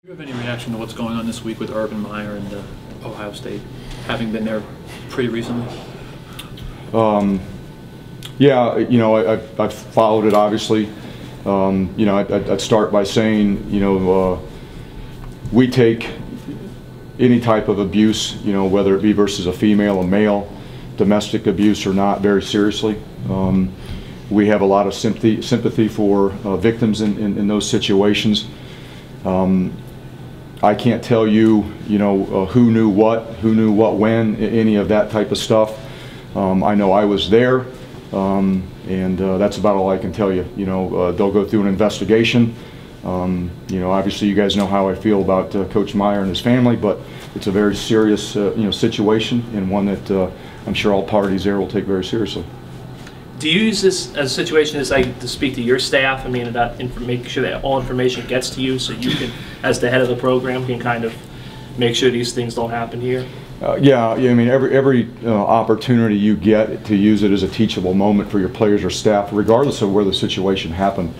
Do you have any reaction to what's going on this week with Urban Meyer and Ohio State, having been there pretty recently? Yeah, you know, I've followed it obviously. You know, I'd start by saying, you know, we take any type of abuse, you know, whether it be versus a female, a male, domestic abuse or not, very seriously. We have a lot of sympathy for victims in those situations. I can't tell you, you know, who knew what when, any of that type of stuff. I know I was there, and that's about all I can tell you. You know, they'll go through an investigation. You know, obviously you guys know how I feel about Coach Meyer and his family, but it's a very serious, you know, situation, and one that I'm sure all parties there will take very seriously. Do you use this as a situation as like to speak to your staff? I mean, about make sure that all information gets to you, so you can, as the head of the program, can kind of make sure these things don't happen here. Yeah, I mean, every opportunity you get to use it as a teachable moment for your players or staff, regardless of where the situation happened.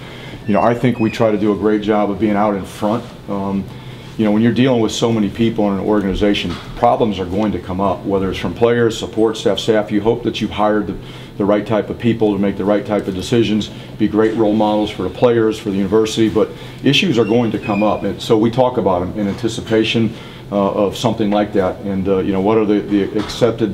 You know, I think we try to do a great job of being out in front. You know, when you're dealing with so many people in an organization, problems are going to come up, whether it's from players, support staff. You hope that you've hired the right type of people to make the right type of decisions, be great role models for the players, for the university, but issues are going to come up, and so we talk about them in anticipation of something like that. And you know, what are the accepted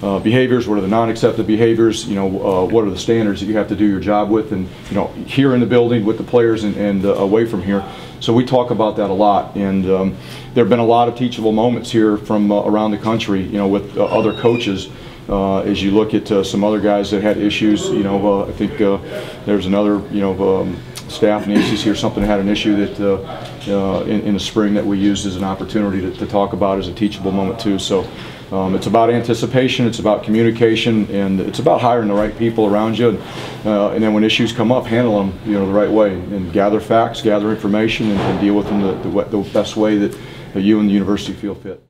behaviors, what are the non-accepted behaviors, you know, what are the standards that you have to do your job with, and you know, here in the building with the players and away from here. So we talk about that a lot, and there have been a lot of teachable moments here from around the country, you know, with other coaches. As you look at some other guys that had issues, you know, I think there's another, you know, staff in the ACC or something that had an issue that in the spring that we used as an opportunity to talk about as a teachable moment too. So it's about anticipation, it's about communication, and it's about hiring the right people around you, and then when issues come up, handle them, you know, the right way, and gather facts, gather information, and deal with them the best way that you and the university feel fit.